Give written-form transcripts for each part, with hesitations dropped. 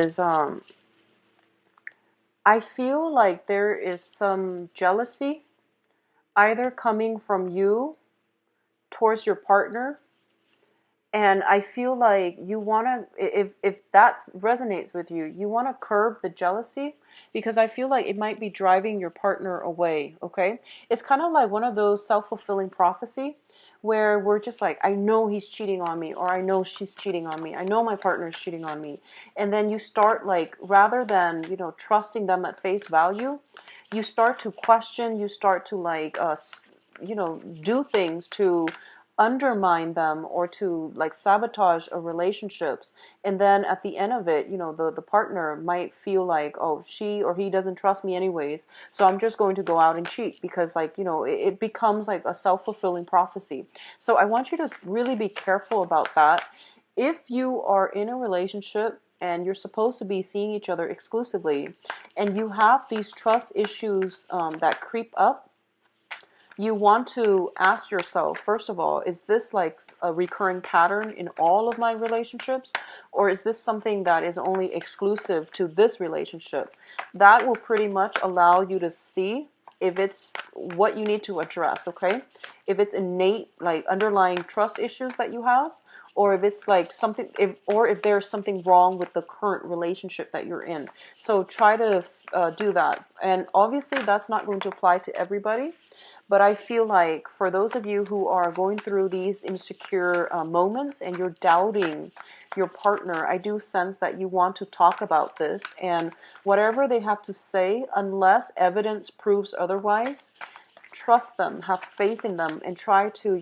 is I feel like there is some jealousy either coming from you towards your partner. And I feel like you want to, if that resonates with you, you want to curb the jealousy, because I feel like it might be driving your partner away, okay? It's kind of like one of those self-fulfilling prophecy where we're just like, I know he's cheating on me, or I know she's cheating on me. I know my partner is cheating on me. And then you start like, rather than, trusting them at face value, you start to question, you start to like, do things to undermine them or to like sabotage a relationships. And then at the end of it, the partner might feel like, oh, she or he doesn't trust me anyways, so I'm just going to go out and cheat, because like, it becomes like a self-fulfilling prophecy. So I want you to really be careful about that. If you are in a relationship and you're supposed to be seeing each other exclusively, and you have these trust issues that creep up, you want to ask yourself, first of all, is this like a recurring pattern in all of my relationships? Or is this something that is only exclusive to this relationship? That will pretty much allow you to see if it's what you need to address, okay? If it's innate, like underlying trust issues that you have, or if it's like something, if there's something wrong with the current relationship that you're in. So try to do that. And obviously that's not going to apply to everybody. But I feel like for those of you who are going through these insecure moments and you're doubting your partner, I do sense that you want to talk about this. And whatever they have to say, unless evidence proves otherwise, trust them, have faith in them, and try to,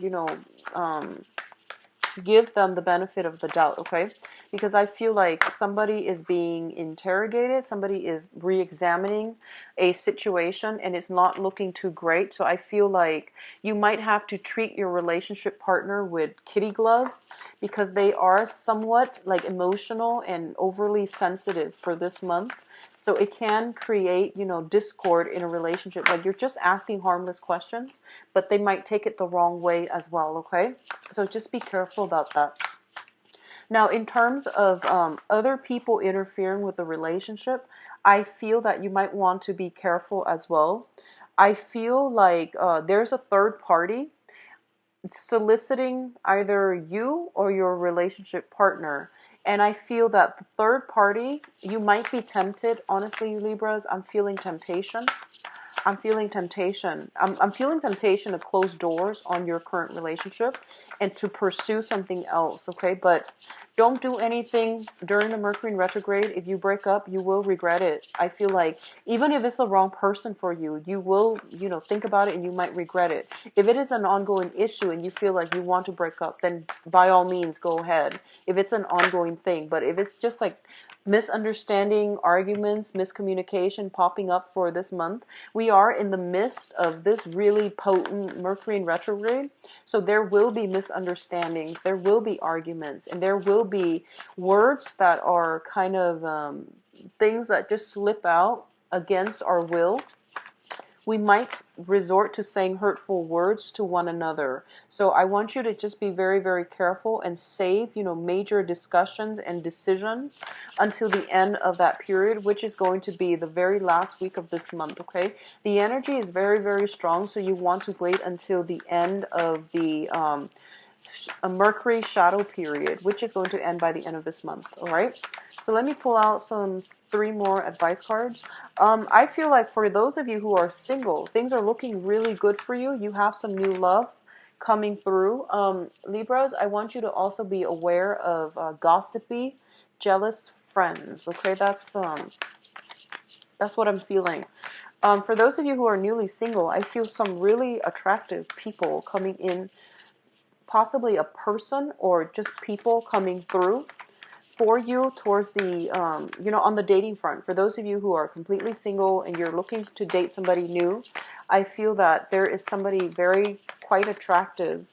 give them the benefit of the doubt, okay? Because I feel like somebody is being interrogated, somebody is re-examining a situation, and it's not looking too great. So I feel like you might have to treat your relationship partner with kitty gloves, because they are somewhat like emotional and overly sensitive for this month. So it can create, discord in a relationship. Like you're just asking harmless questions, but they might take it the wrong way as well, okay? So just be careful about that. Now, in terms of other people interfering with the relationship, I feel that you might want to be careful as well. I feel like there's a third party soliciting either you or your relationship partner. And I feel that the third party, you might be tempted. Honestly, Libras, I'm feeling temptation. I'm feeling temptation. I'm feeling temptation to close doors on your current relationship and to pursue something else, okay? But don't do anything during the Mercury in retrograde. If you break up, you will regret it. I feel like even if it's the wrong person for you, you will, think about it and you might regret it. If it is an ongoing issue and you feel like you want to break up, then by all means, go ahead. If it's an ongoing thing. But if it's just like misunderstanding, arguments, miscommunication popping up for this month, we are in the midst of this really potent Mercury in retrograde. So there will be misunderstandings, there will be arguments, and there will be words that are kind of things that just slip out against our will. We might resort to saying hurtful words to one another. So I want you to just be very, very careful and save, major discussions and decisions until the end of that period, which is going to be the very last week of this month, okay? The energy is very, very strong, so you want to wait until the end of the a Mercury shadow period, which is going to end by the end of this month, all right? So let me pull out some 3 more advice cards. I feel like for those of you who are single, things are looking really good for you. You have some new love coming through. Libras, I want you to also be aware of gossipy, jealous friends, okay? That's what I'm feeling. For those of you who are newly single, I feel some really attractive people coming in, possibly a person or just people coming through for you towards the, on the dating front. For those of you who are completely single and you're looking to date somebody new, I feel that there is somebody very quite attractive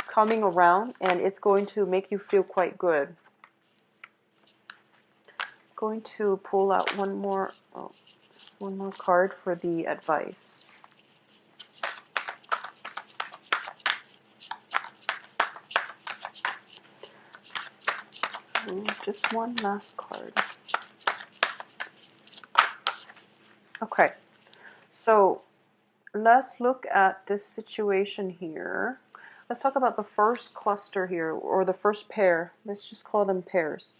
coming around, and it's going to make you feel quite good. Going to pull out one more card for the advice. just one last card. Okay, so let's look at this situation here. Let's talk about the first cluster here, or the first pair. Let's just call them pairs.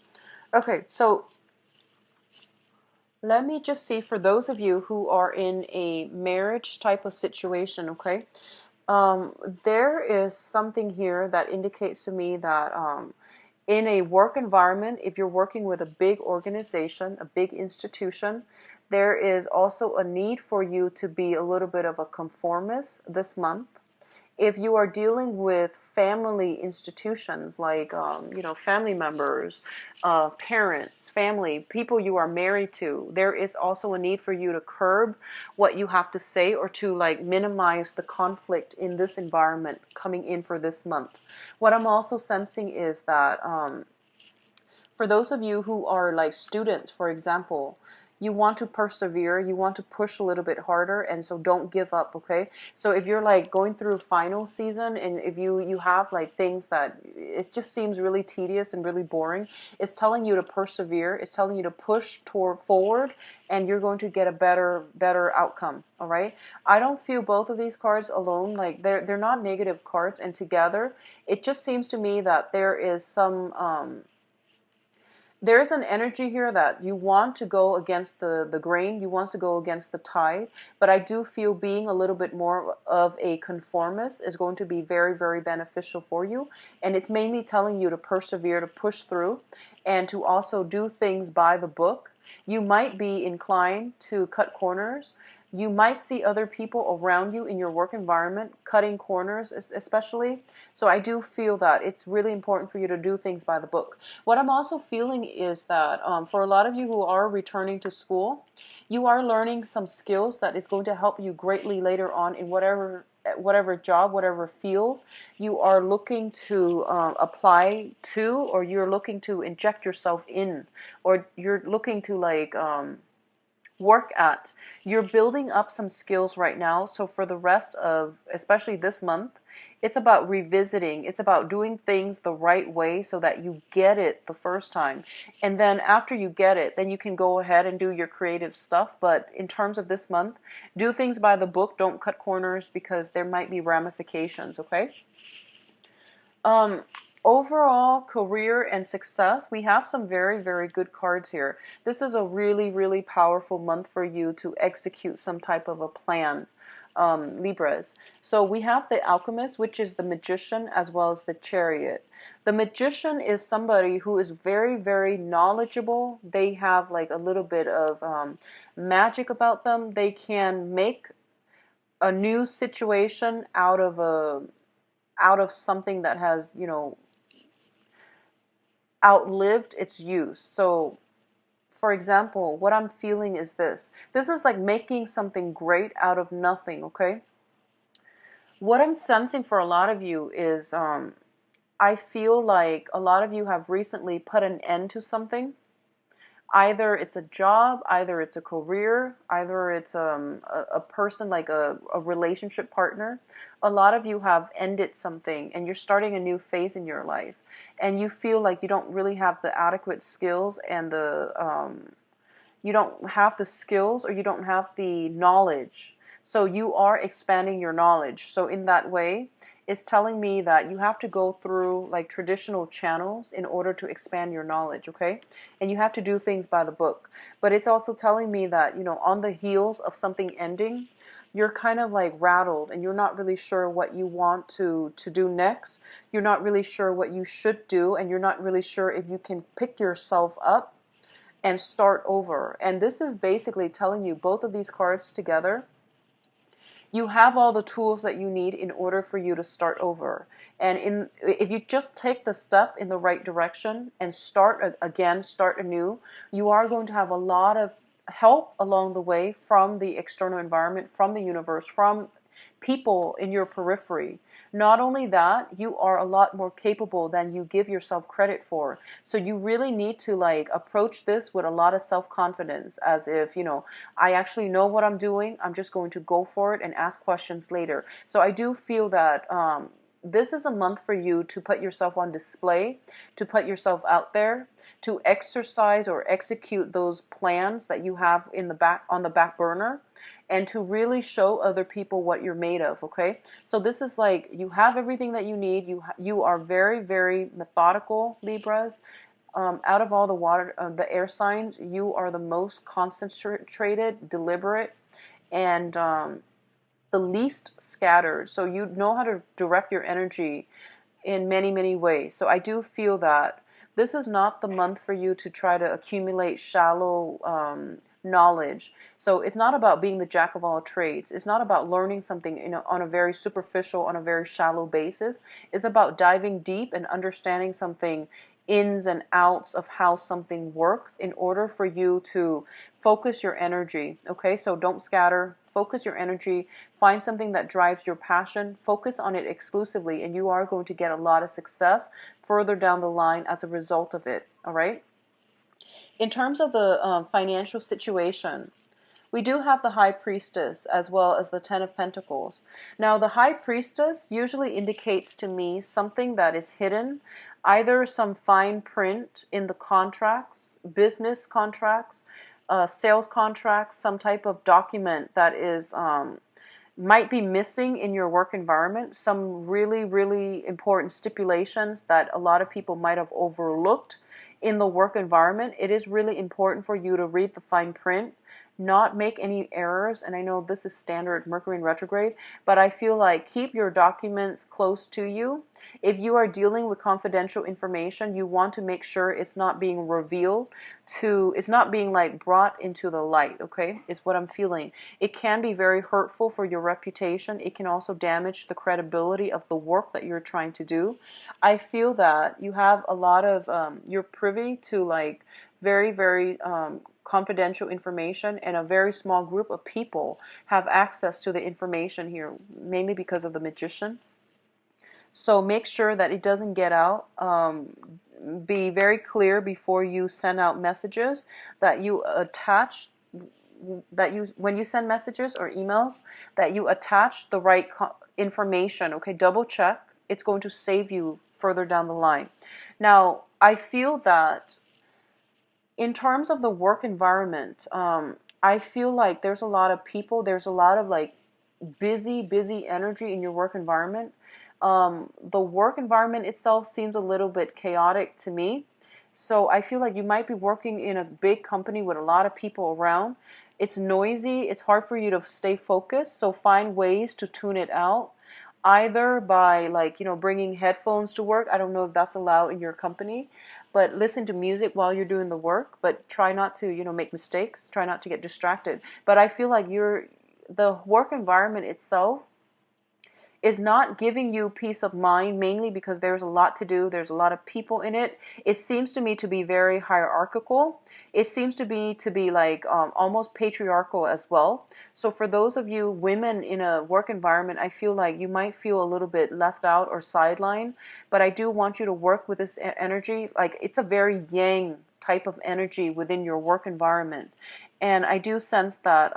Okay, so let me just see, for those of you who are in a marriage type of situation, okay, there is something here that indicates to me that in a work environment, if you're working with a big organization, a big institution, there is also a need for you to be a little bit of a conformist this month. If you are dealing with family institutions like, family members, parents, family, people you are married to, there is also a need for you to curb what you have to say, or to like minimize the conflict in this environment coming in for this month. What I'm also sensing is that for those of you who are like students, for example, you want to persevere, you want to push a little bit harder, and so don't give up, okay? So if you're like going through final season, and if you have like things that it just seems really tedious and really boring, it's telling you to persevere, it's telling you to push toward forward, and you're going to get a better outcome, all right? I don't feel both of these cards alone, like they're not negative cards, and together it just seems to me that there is some there's an energy here that you want to go against the grain, you want to go against the tide, but I do feel being a little bit more of a conformist is going to be very, very beneficial for you. And it's mainly telling you to persevere, to push through, and to also do things by the book. You might be inclined to cut corners. You might see other people around you in your work environment cutting corners, especially. So I do feel that it's really important for you to do things by the book. What I'm also feeling is that for a lot of you who are returning to school, you are learning some skills that is going to help you greatly later on in whatever job, whatever field you are looking to apply to, or you're looking to inject yourself in, or you're looking to like work at. You're building up some skills right now. So for the rest of, especially this month, it's about revisiting. It's about doing things the right way so that you get it the first time. And then after you get it, then you can go ahead and do your creative stuff. But in terms of this month, do things by the book. Don't cut corners, because there might be ramifications, okay? Overall career and success, we have some very, very good cards here. This is a really, really powerful month for you to execute some type of a plan, Libras. So we have the Alchemist, which is the Magician, as well as the Chariot. The Magician is somebody who is very, very knowledgeable. They have like a little bit of magic about them. They can make a new situation out of something that has, outlived its use. So, for example, what I'm feeling is this. This is like making something great out of nothing, okay? What I'm sensing for a lot of you is I feel like a lot of you have recently put an end to something. Either it's a job, either it's a career, either it's a person, like a relationship partner. A lot of you have ended something and you're starting a new phase in your life. And you feel like you don't really have the adequate skills and you don't have the skills, or you don't have the knowledge. So you are expanding your knowledge. So in that way, it's telling me that you have to go through like traditional channels in order to expand your knowledge, okay? And you have to do things by the book. But it's also telling me that, on the heels of something ending, you're kind of like rattled and you're not really sure what you want to do next. You're not really sure what you should do, and you're not really sure if you can pick yourself up and start over. And this is basically telling you, both of these cards together, you have all the tools that you need in order for you to start over. And if you just take the step in the right direction and start again, start anew, you are going to have a lot of help along the way from the external environment, from the universe, from people in your periphery. Not only that, you are a lot more capable than you give yourself credit for. So you really need to like approach this with a lot of self-confidence, as if, I actually know what I'm doing. I'm just going to go for it and ask questions later. So I do feel that this is a month for you to put yourself on display, to put yourself out there, to exercise or execute those plans that you have in the back, on the back burner, and to really show other people what you're made of, okay? So this is like, you have everything that you need. You are very, very methodical, Libras. Out of all the the air signs, you are the most concentrated, deliberate, and the least scattered. So you know how to direct your energy in many, many ways. So I do feel that this is not the month for you to try to accumulate shallow knowledge. So it's not about being the jack of all trades. It's not about learning something on a very superficial, on a very shallow basis. It's about diving deep and understanding something, ins and outs of how something works, in order for you to focus your energy. Okay, so don't scatter. Focus your energy. Find something that drives your passion. Focus on it exclusively, and you are going to get a lot of success further down the line as a result of it. All right. In terms of the financial situation, we do have the High Priestess as well as the Ten of Pentacles. Now, the High Priestess usually indicates to me something that is hidden, either some fine print in the contracts, business contracts, sales contracts, some type of document that is might be missing in your work environment, some really, really important stipulations that a lot of people might have overlooked in the work environment. It is really important for you to read the fine print, not make any errors. And I know this is standard Mercury in retrograde, but I feel like keep your documents close to you. If you are dealing with confidential information, you want to make sure it's not being revealed it's not being like brought into the light, okay, is what I'm feeling. It can be very hurtful for your reputation. It can also damage the credibility of the work that you're trying to do. I feel that you have a lot of, you're privy to like very, very confidential information, and a very small group of people have access to the information here, mainly because of the Magician. So make sure that it doesn't get out. Be very clear before you send out messages, that you attach, that you, when you send messages or emails, that you attach the right information, okay? Double check. It's going to save you further down the line. Now, I feel that in terms of the work environment, I feel like there's a lot of people, there's a lot of like busy energy in your work environment. The work environment itself seems a little bit chaotic to me. So I feel like you might be working in a big company with a lot of people around. It's noisy. It's hard for you to stay focused. So find ways to tune it out, either by like, bringing headphones to work. I don't know if that's allowed in your company, but listen to music while you're doing the work, but try not to, make mistakes. Try not to get distracted. But I feel like the work environment itself is not giving you peace of mind, mainly because there's a lot to do. There's a lot of people in it. It seems to me to be very hierarchical. It seems to be like almost patriarchal as well. So for those of you women in a work environment, I feel like you might feel a little bit left out or sidelined. But I do want you to work with this energy. Like, it's a very yang type of energy within your work environment. And I do sense that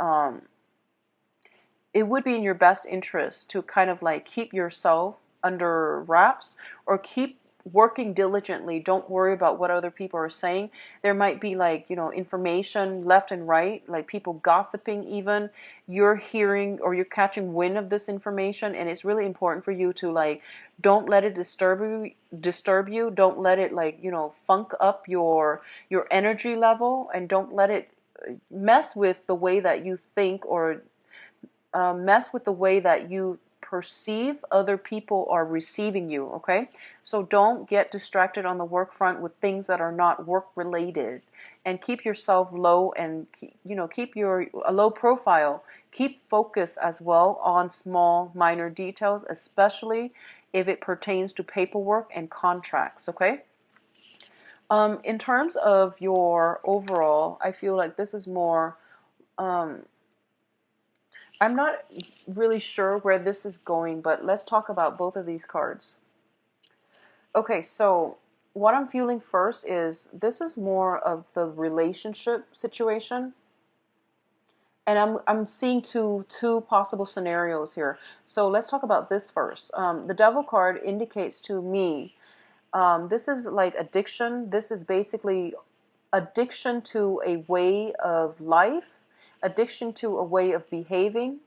it would be in your best interest to kind of like keep yourself under wraps, or keep working diligently. Don't worry about what other people are saying. There might be like, information left and right, like people gossiping even. You're hearing or you're catching wind of this information, and it's really important for you to like, don't let it disturb you. Don't let it like, funk up your energy level, and don't let it mess with the way that you think, or mess with the way that you perceive other people are receiving you, okay? So don't get distracted on the work front with things that are not work related, and keep yourself low, and keep a low profile. Keep focus as well on small minor details, especially if it pertains to paperwork and contracts, okay? In terms of your overall, I feel like this is more I'm not really sure where this is going, but let's talk about both of these cards. Okay, so what I'm feeling first is this is more of the relationship situation. And I'm seeing two possible scenarios here. So let's talk about this first. The Devil card indicates to me, this is like addiction. This is basically addiction to a way of life, addiction to a way of behaving,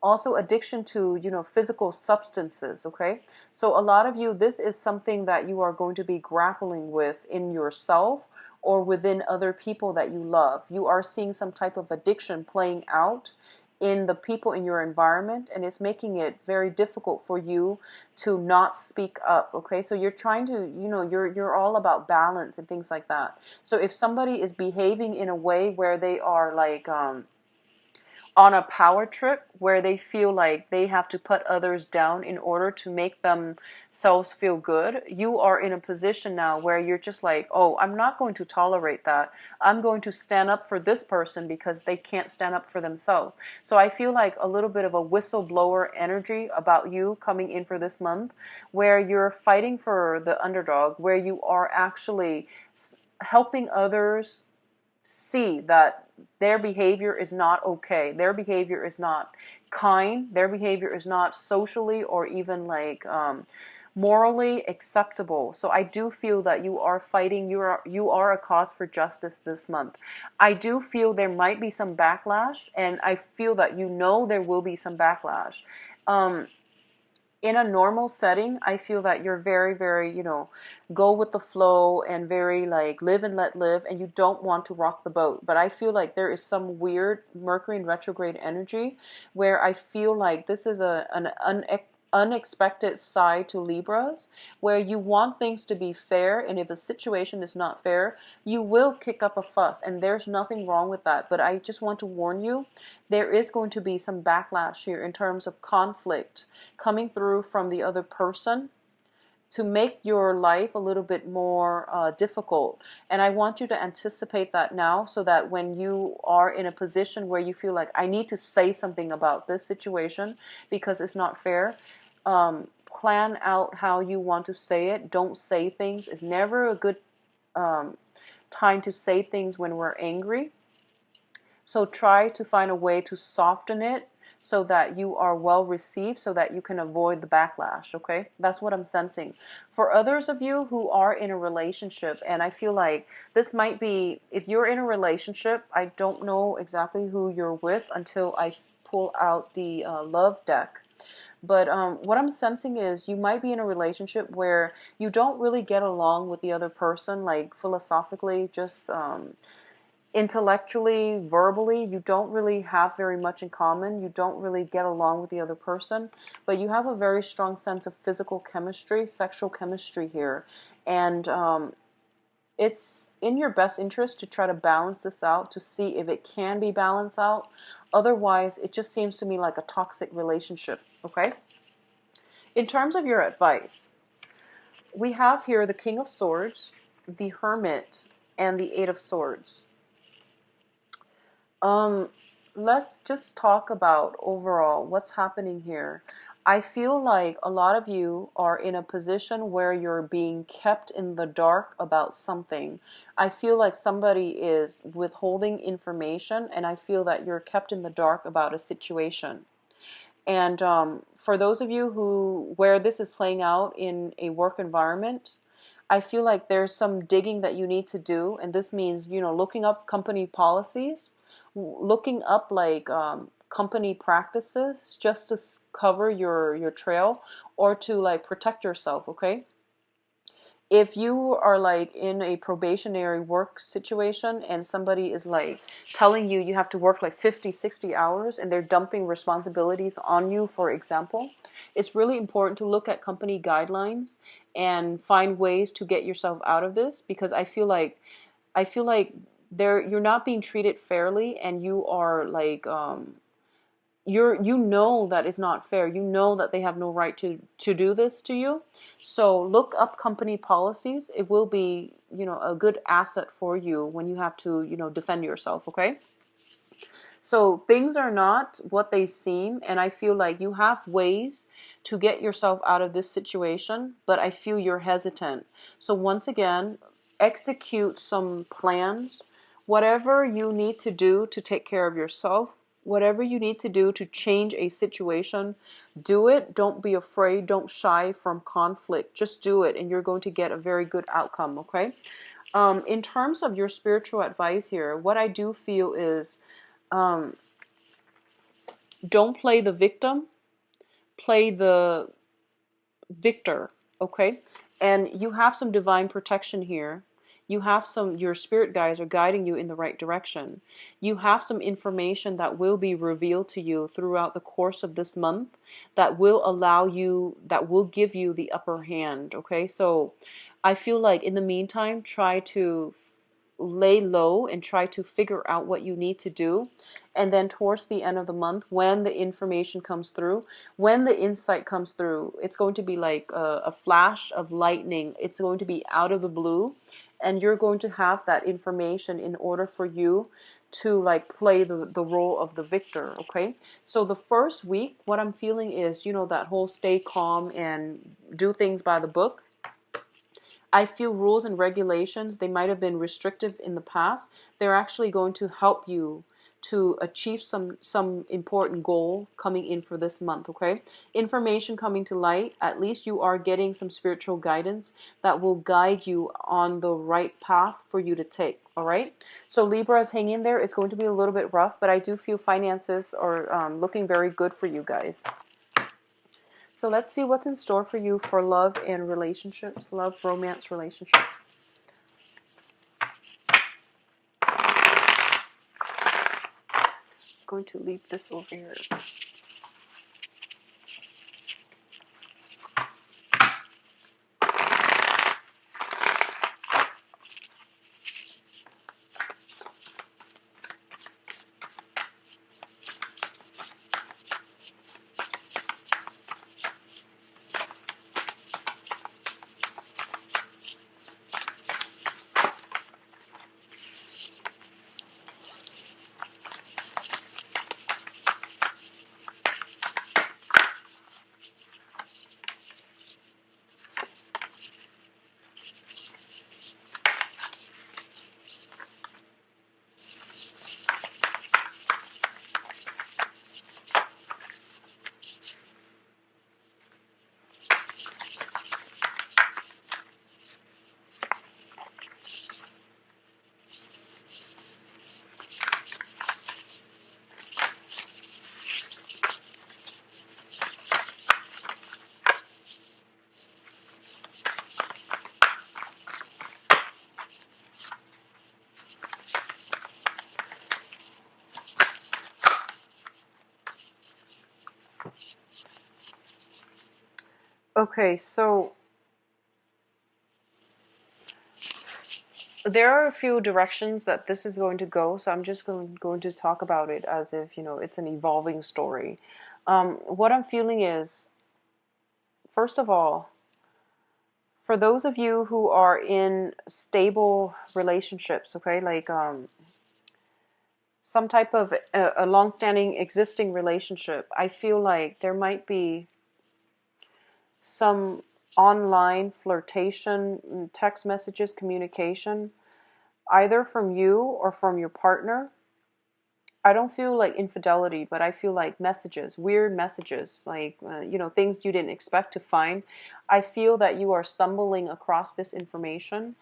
also addiction to, physical substances. Okay, so a lot of you, this is something that you are going to be grappling with in yourself or within other people that you love. You are seeing some type of addiction playing out in the people in your environment, and it's making it very difficult for you to not speak up. Okay, so you're trying to, you're all about balance and things like that. So if somebody is behaving in a way where they are like on a power trip, where they feel like they have to put others down in order to make themselves feel good, you are in a position now where you're just like, oh, I'm not going to tolerate that. I'm going to stand up for this person because they can't stand up for themselves. So I feel like a little bit of a whistleblower energy about you coming in for this month, where you're fighting for the underdog, where you are actually helping others see that their behavior is not okay. Their behavior is not kind. Their behavior is not socially or even like morally acceptable. So I do feel that you are fighting. You are a cause for justice this month. I do feel there might be some backlash, and I feel that there will be some backlash. In a normal setting, I feel that you're very, very, go with the flow and very like live and let live, and you don't want to rock the boat. But I feel like there is some weird Mercury in retrograde energy where I feel like this is an unexpected side to Libras, where you want things to be fair, and if a situation is not fair, you will kick up a fuss, and there's nothing wrong with that. But I just want to warn you, there is going to be some backlash here in terms of conflict coming through from the other person to make your life a little bit more difficult. And I want you to anticipate that now, so that when you are in a position where you feel like, I need to say something about this situation because it's not fair, plan out how you want to say it. Don't say things. It's never a good time to say things when we're angry. So try to find a way to soften it so that you are well received, so that you can avoid the backlash, okay? That's what I'm sensing. For others of you who are in a relationship, and I feel like this might be, if you're in a relationship, I don't know exactly who you're with until I pull out the love deck. But what I'm sensing is you might be in a relationship where you don't really get along with the other person, like philosophically, just intellectually, verbally, you don't really have very much in common. You don't really get along with the other person, but you have a very strong sense of physical chemistry, sexual chemistry here. And it's in your best interest to try to balance this out, to see if it can be balanced out. Otherwise, it just seems to me like a toxic relationship, okay? In terms of your advice, we have here the King of Swords, the Hermit, and the Eight of Swords. Let's just talk about overall what's happening here. I feel like a lot of you are in a position where you're being kept in the dark about something. I feel like somebody is withholding information, and I feel that you're kept in the dark about a situation. And for those of you where this is playing out in a work environment, I feel like there's some digging that you need to do, and this means, looking up company policies, looking up like company practices just to cover your trail, or to like protect yourself, okay? If you are like in a probationary work situation and somebody is like telling you have to work like 50, 60 hours and they're dumping responsibilities on you, for example, it's really important to look at company guidelines and find ways to get yourself out of this, because I feel like you're not being treated fairly, and you are like that is not fair. You know that they have no right to do this to you. So look up company policies. It will be, a good asset for you when you have to, defend yourself, okay? So things are not what they seem, and I feel like you have ways to get yourself out of this situation, but I feel you're hesitant. So once again, execute some plans, whatever you need to do to take care of yourself, Whatever you need to do to change a situation, do it. Don't be afraid. Don't shy from conflict. Just do it, and you're going to get a very good outcome, okay? In terms of your spiritual advice here, what I do feel is don't play the victim, play the victor, okay? And you have some divine protection here. You have your spirit guides are guiding you in the right direction. You have some information that will be revealed to you throughout the course of this month that will that will give you the upper hand, okay? So I feel like in the meantime, try to lay low and try to figure out what you need to do. And then towards the end of the month, when the information comes through, when the insight comes through, it's going to be like a flash of lightning. It's going to be out of the blue, and you're going to have that information in order for you to like play the role of the victor, okay? So the first week, what I'm feeling is, you know, that whole stay calm and do things by the book. I feel rules and regulations, they might have been restrictive in the past. They're actually going to help you to achieve some important goal coming in for this month, okay? Information coming to light, at least you are getting some spiritual guidance that will guide you on the right path for you to take, all right? So Libras, hang in there. It's going to be a little bit rough, but I do feel finances are looking very good for you guys. So let's see what's in store for you for love and relationships, love, romance, relationships. I'm going to leave this over here. Okay, so there are a few directions that this is going to go, so I'm just going to talk about it as if, you know, it's an evolving story. What I'm feeling is, first of all, for those of you who are in stable relationships, okay, like some type of a long-standing existing relationship, I feel like there might be some online flirtation, text messages, communication, either from you or from your partner. I don't feel like infidelity, but I feel like messages, weird messages, like, you know, things you didn't expect to find. I feel that you are stumbling across this information,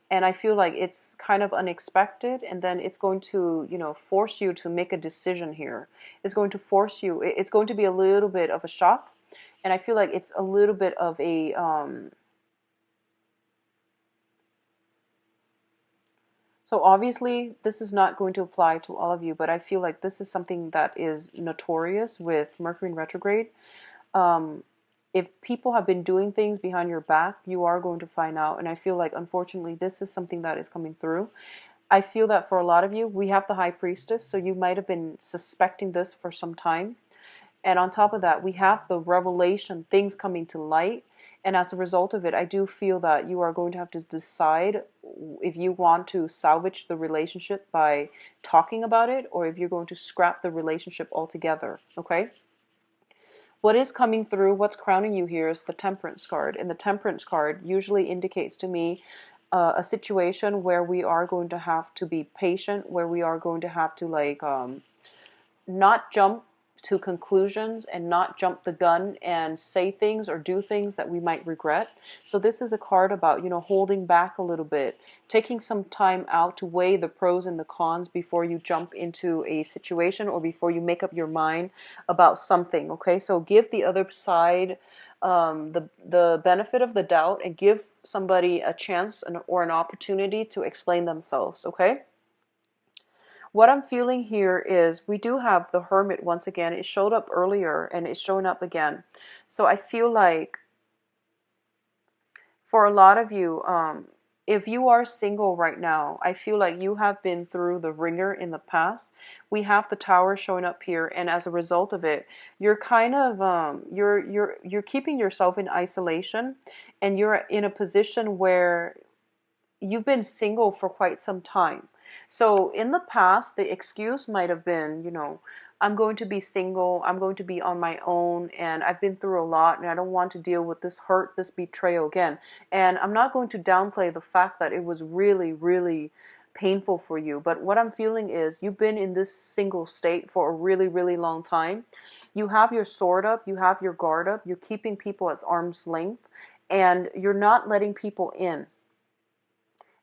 and I feel like it's kind of unexpected, and then it's going to, you know, force you to make a decision here. It's going to force you, it's going to be a little bit of a shock, and I feel like it's a little bit of a, so obviously this is not going to apply to all of you, but I feel like this is something that is notorious with Mercury in retrograde. If people have been doing things behind your back, you are going to find out. And I feel like, unfortunately, this is something that is coming through. I feel that for a lot of you, we have the High Priestess, so you might have been suspecting this for some time. And on top of that, we have the revelation, things coming to light. And as a result of it, I do feel that you are going to have to decide if you want to salvage the relationship by talking about it, or if you're going to scrap the relationship altogether, okay? What is coming through, what's crowning you here is the Temperance card. And the Temperance card usually indicates to me a situation where we are going to have to be patient, where we are going to have to like not jump to conclusions and not jump the gun and say things or do things that we might regret. So this is a card about, holding back a little bit, taking some time out to weigh the pros and the cons before you jump into a situation or before you make up your mind about something. Okay, so give the other side the benefit of the doubt and give somebody a chance or an opportunity to explain themselves. Okay. What I'm feeling here is we do have the Hermit once again. It showed up earlier and it's showing up again. So I feel like for a lot of you, if you are single right now, I feel like you have been through the ringer in the past. We have the Tower showing up here, and as a result of it, you're kind of you're keeping yourself in isolation, and you're in a position where you've been single for quite some time. So in the past, the excuse might have been, I'm going to be single, I'm going to be on my own, and I've been through a lot, and I don't want to deal with this hurt, this betrayal again. And I'm not going to downplay the fact that it was really, really painful for you. But what I'm feeling is you've been in this single state for a really, really long time. You have your sword up, you have your guard up, you're keeping people at arm's length, and you're not letting people in.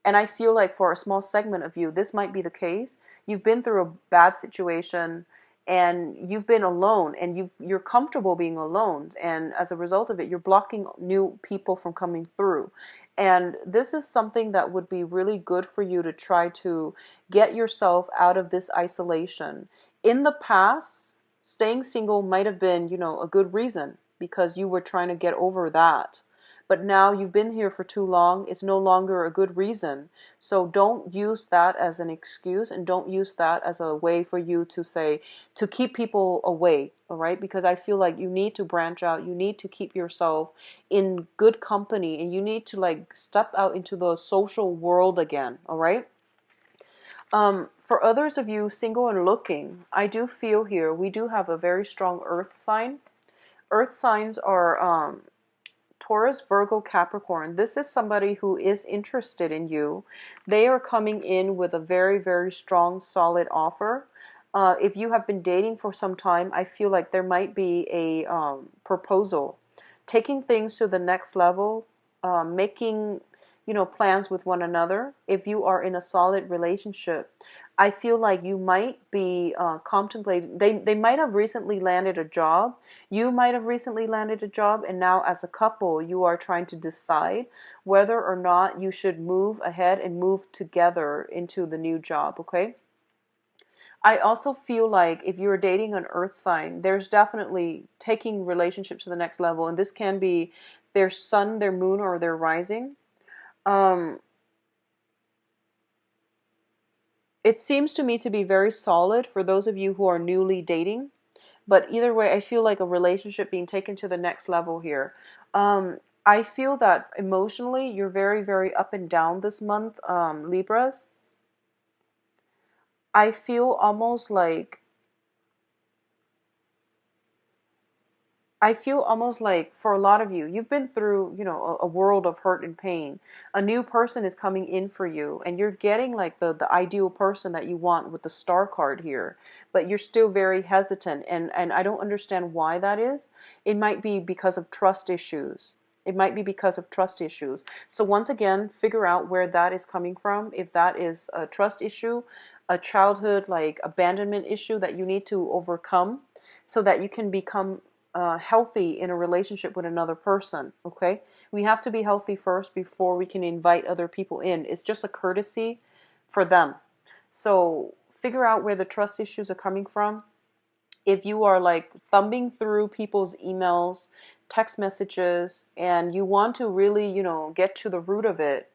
And I feel like for a small segment of you, this might be the case. You've been through a bad situation and you've been alone and you're comfortable being alone. And as a result of it, you're blocking new people from coming through. And this is something that would be really good for you to try to get yourself out of this isolation. In the past, staying single might have been, a good reason because you were trying to get over that. But now you've been here for too long. It's no longer a good reason. So don't use that as an excuse and don't use that as a way for you to say, to keep people away, all right? Because I feel like you need to branch out. You need to keep yourself in good company and you need to like step out into the social world again, all right? For others of you single and looking, I do feel here, we do have a very strong earth sign. Earth signs are, Taurus, Virgo, Capricorn. This is somebody who is interested in you. They are coming in with a very, very strong, solid offer. If you have been dating for some time, I feel like there might be a proposal. Taking things to the next level, making, plans with one another. If you are in a solid relationship, I feel like you might be contemplating, they might have recently landed a job. You might have recently landed a job, and now as a couple, you are trying to decide whether or not you should move ahead and move together into the new job, okay? I also feel like if you're dating an earth sign, there's definitely taking relationships to the next level, and this can be their sun, their moon, or their rising. Um, It seems to me to be very solid for those of you who are newly dating. But either way, I feel like a relationship being taken to the next level here. I feel that emotionally, you're very, very up and down this month, Libras. I feel almost like for a lot of you, you've been through, a world of hurt and pain. A new person is coming in for you, and you're getting like the ideal person that you want with the star card here. But you're still very hesitant, and I don't understand why that is. It might be because of trust issues. It might be because of trust issues. So once again, figure out where that is coming from. If that is a trust issue, a childhood like abandonment issue that you need to overcome so that you can become healthy in a relationship with another person, okay? We have to be healthy first before we can invite other people in. It's just a courtesy for them. So figure out where the trust issues are coming from. If you are like thumbing through people's emails, text messages, and you want to really, get to the root of it,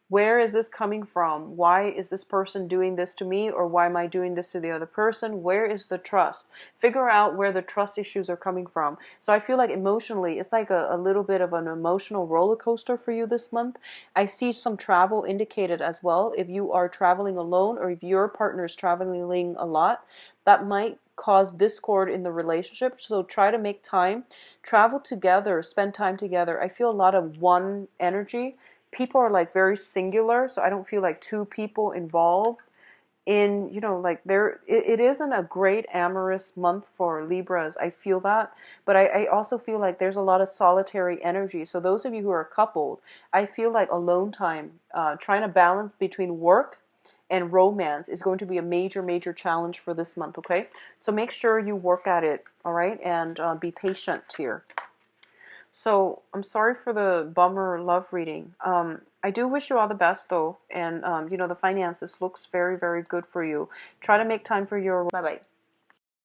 where is this coming from? Why is this person doing this to me? Or why am I doing this to the other person? Where is the trust? Figure out where the trust issues are coming from. So I feel like emotionally, it's like a little bit of an emotional roller coaster for you this month. I see some travel indicated as well. If you are traveling alone or if your partner is traveling a lot, that might cause discord in the relationship. So try to make time, travel together, spend time together. I feel a lot of one energy. People are like very singular, so I don't feel like two people involved in, you know, like it isn't a great amorous month for Libras. I feel that, but I also feel like there's a lot of solitary energy. So those of you who are coupled, I feel like alone time, trying to balance between work and romance is going to be a major, major challenge for this month. Okay, so make sure you work at it. All right, and be patient here. So I'm sorry for the bummer love reading. I do wish you all the best though, and you know, the finances looks very, very good for you. Try to make time for your. Bye bye.